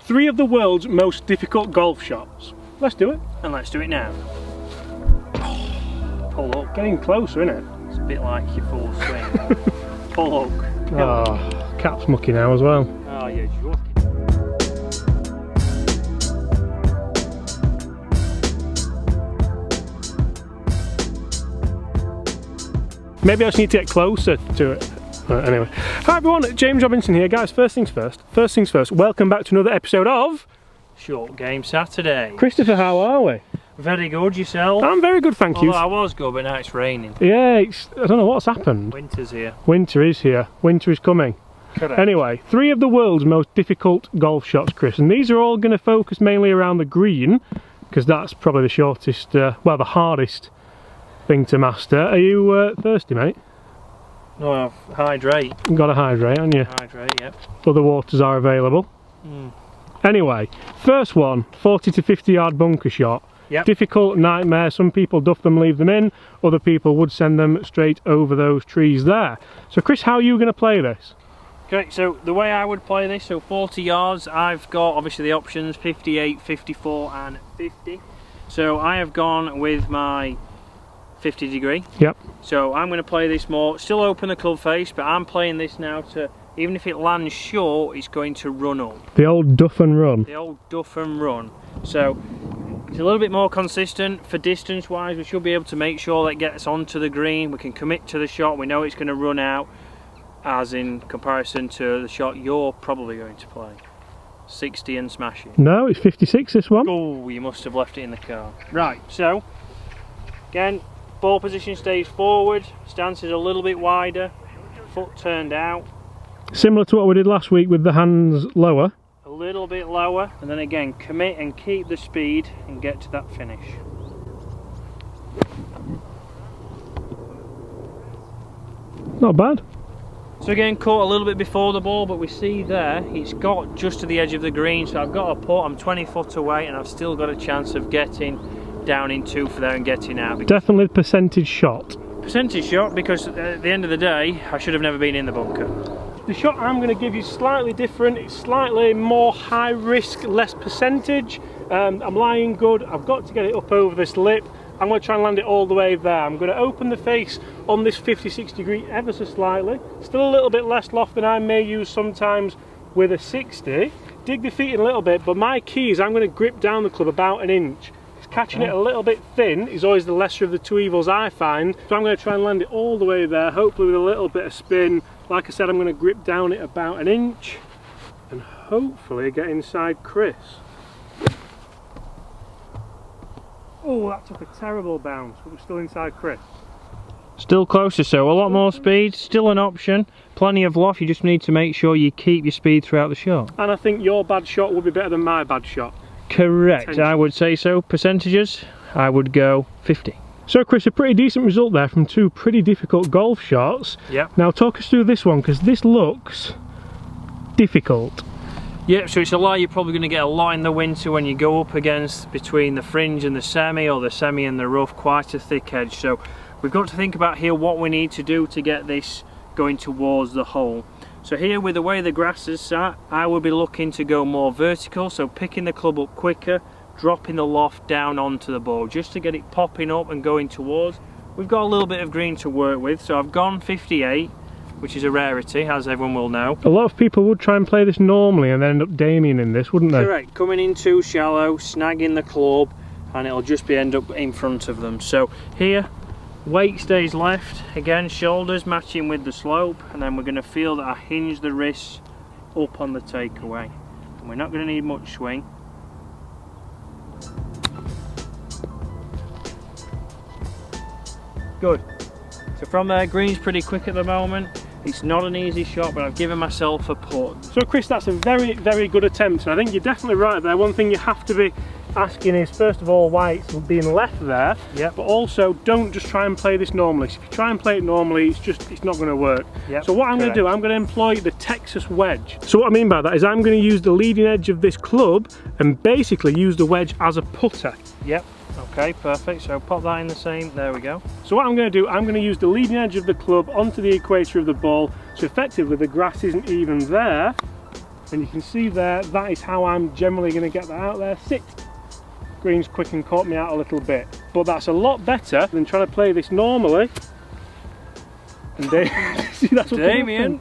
3 of the world's most difficult golf shots. Let's do it. And let's do it now. Pull up. Getting closer, isn't it? It's a bit like your full swing. Pull up. Oh, cap's mucky now as well. Oh, you're joking. Maybe I just need to get closer to it. Anyway. Hi everyone, James Robinson here. Guys, first things first, welcome back to another episode of Short Game Saturday. Christopher, how are we? Very good, yourself? I'm very good, thank you. I was good, but now it's raining. Yeah, I don't know what's happened. Winter's here. Winter is here. Winter is coming. Correct. Anyway, 3 of the world's most difficult golf shots, Chris, and these are all going to focus mainly around the green, because that's probably the shortest, well, the hardest thing to master. Are you thirsty, mate? No, I've hydrate. You've got to hydrate, haven't you? Hydrate, yep. Other waters are available. Anyway, first one, 40 to 50 yard bunker shot. Yep. Difficult, nightmare. Some people duff them, leave them in. Other people would send them straight over those trees there. So Chris, how are you going to play this? Okay, so the way I would play this, so 40 yards, I've got obviously the options 58, 54 and 50. So I have gone with my 50 degree. Yep. So I'm going to play this more, still open the club face, but I'm playing this now to, even if it lands short, it's going to run up. The old duff and run. The old duff and run. So it's a little bit more consistent for distance wise. We should be able to make sure that it gets onto the green. We can commit to the shot. We know it's going to run out, as in comparison to the shot you're probably going to play. 60 and smash it. No, it's 56 this one. Oh, you must have left it in the car. Right, so again, ball position stays forward, stance is a little bit wider, foot turned out. Similar to what we did last week with the hands lower. A little bit lower, and then again commit and keep the speed and get to that finish. Not bad. So again, caught a little bit before the ball, but we see there it's got just to the edge of the green, so I've got a putt. I'm 20 foot away and I've still got a chance of getting down in 2 for there and getting out. Definitely percentage shot. Percentage shot, because at the end of the day I should have never been in the bunker. The shot I'm going to give you is slightly different. It's slightly more high risk, less percentage. I'm lying good. I've got to get it up over this lip. I'm going to try and land it all the way there. I'm going to open the face on this 56 degree ever so slightly. Still a little bit less loft than I may use sometimes with a 60. Dig the feet in a little bit, but my key is I'm going to grip down the club about an inch. Catching it a little bit thin is always the lesser of the 2 evils I find. So I'm going to try and land it all the way there, hopefully with a little bit of spin. Like I said, I'm going to grip down it about an inch and hopefully get inside Chris. Oh, that took a terrible bounce, but we're still inside Chris. Still closer, so a lot more speed, still an option, plenty of loft. You just need to make sure you keep your speed throughout the shot. And I think your bad shot would be better than my bad shot. Correct, I would say so. Percentages, I would go 50. So Chris, a pretty decent result there from 2 pretty difficult golf shots. Yep. Now talk us through this one, because this looks difficult. Yeah, so it's a lie you're probably going to get a lot in the winter when you go up against between the fringe and the semi, or the semi and the rough, quite a thick edge. So we've got to think about here what we need to do to get this going towards the hole. So here, with the way the grass is sat, I would be looking to go more vertical, so picking the club up quicker, dropping the loft down onto the ball, just to get it popping up and going towards. We've got a little bit of green to work with, so I've gone 58, which is a rarity, as everyone will know. A lot of people would try and play this normally and then end up Damien in this, wouldn't they? Correct, coming in too shallow, snagging the club, and it'll just be end up in front of them. So here, weight stays left, again shoulders matching with the slope, and then we're going to feel that I hinge the wrists up on the takeaway. And we're not going to need much swing. Good. So from there, green's pretty quick at the moment. It's not an easy shot, but I've given myself a putt. So Chris, that's a very, very good attempt, and I think you're definitely right there. One thing you have to be asking is, first of all, why it's being left there. Yep. But also, don't just try and play this normally. So if you try and play it normally, it's not going to work. Yep. So what I'm going to do, I'm going to employ the Texas Wedge. So what I mean by that is I'm going to use the leading edge of this club and basically use the wedge as a putter. Yep. Okay, perfect. So pop that in the same. There we go. So what I'm going to do, I'm going to use the leading edge of the club onto the equator of the ball. So effectively the grass isn't even there. And you can see there, that is how I'm generally going to get that out there. Sit. Green's quick and caught me out a little bit. But that's a lot better than trying to play this normally. And see, that's what Damien.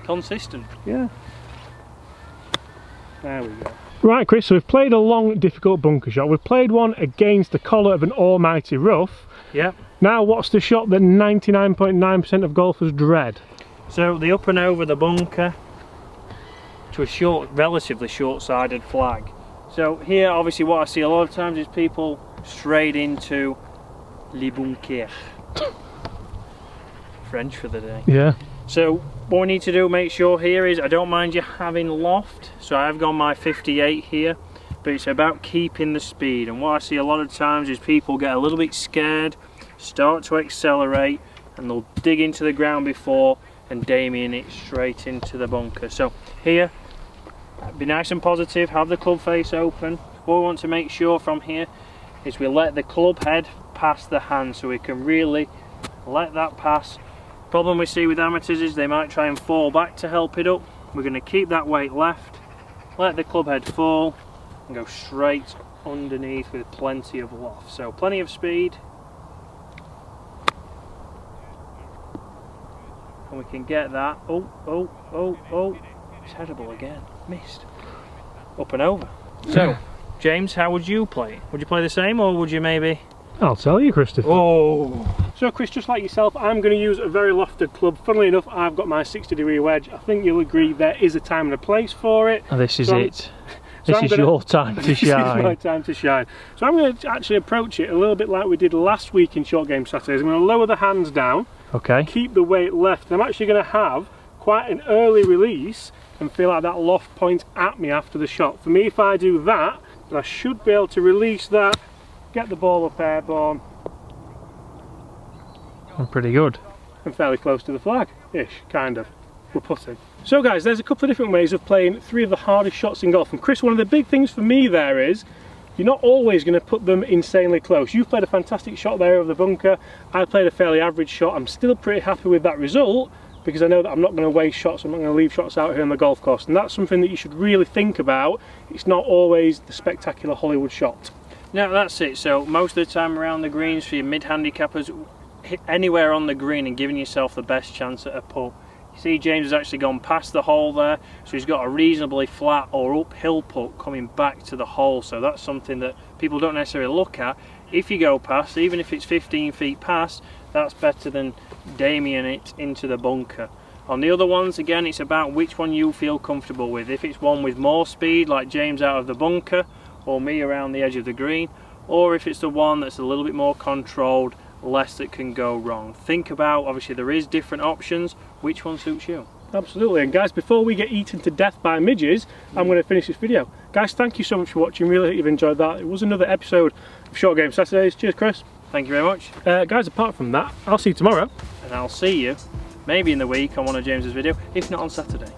Consistent. Yeah. There we go. Right, Chris, so we've played a long, difficult bunker shot. We've played one against the collar of an almighty rough. Yeah. Now, what's the shot that 99.9% of golfers dread? So the up and over the bunker to a short, relatively short-sided flag. So here, obviously, what I see a lot of times is people straight into les bunkers. French for the day. Yeah. So what we need to do, make sure here is, I don't mind you having loft, so I've gone my 58 here, but it's about keeping the speed. And what I see a lot of times is people get a little bit scared, start to accelerate, and they'll dig into the ground before and Damien it straight into the bunker. So here, be nice and positive, have the club face open. What we want to make sure from here is we let the club head pass the hand, so we can really let that pass. Problem we see with amateurs is they might try and fall back to help it up. We're going to keep that weight left, let the club head fall and go straight underneath with plenty of loft. So plenty of speed, and we can get that. Oh, terrible again, missed. Up and over. So James, how would you play? Would you play the same, or would you maybe... I'll tell you, Christopher. Oh! So Chris, just like yourself, I'm going to use a very lofted club. Funnily enough, I've got my 60-degree wedge. I think you'll agree there is a time and a place for it. Oh, this is so it. This is your time to shine. This is my time to shine. So I'm going to actually approach it a little bit like we did last week in Short Game Saturdays. I'm going to lower the hands down. Okay. Keep the weight left. I'm actually going to have quite an early release and feel like that loft point at me after the shot. For me, if I do that, then I should be able to release that, get the ball up airborne. I'm pretty good. And fairly close to the flag-ish, kind of. We're putting. So guys, there's a couple of different ways of playing three of the hardest shots in golf. And Chris, one of the big things for me there is, you're not always going to put them insanely close. You've played a fantastic shot there over the bunker. I played a fairly average shot. I'm still pretty happy with that result, because I know that I'm not going to waste shots, I'm not going to leave shots out here on the golf course. And that's something that you should really think about. It's not always the spectacular Hollywood shot. No, that's it. So most of the time around the greens for your mid-handicappers, hit anywhere on the green and giving yourself the best chance at a putt. You see James has actually gone past the hole there, so he's got a reasonably flat or uphill putt coming back to the hole. So that's something that people don't necessarily look at. If you go past, even if it's 15 feet past, that's better than Damien it into the bunker. On the other ones, again, it's about which one you feel comfortable with. If it's one with more speed, like James out of the bunker, or me around the edge of the green, or if it's the one that's a little bit more controlled, less that can go wrong. Think about, obviously there is different options, which one suits you. Absolutely. And guys, before we get eaten to death by midges, I'm going to finish this video. Guys, thank you so much for watching. Really hope you've enjoyed that. It was another episode of Short Game Saturdays. Cheers, Chris. Thank you very much. Guys, apart from that, I'll see you tomorrow. And I'll see you maybe in the week on one of James's video, if not on Saturday.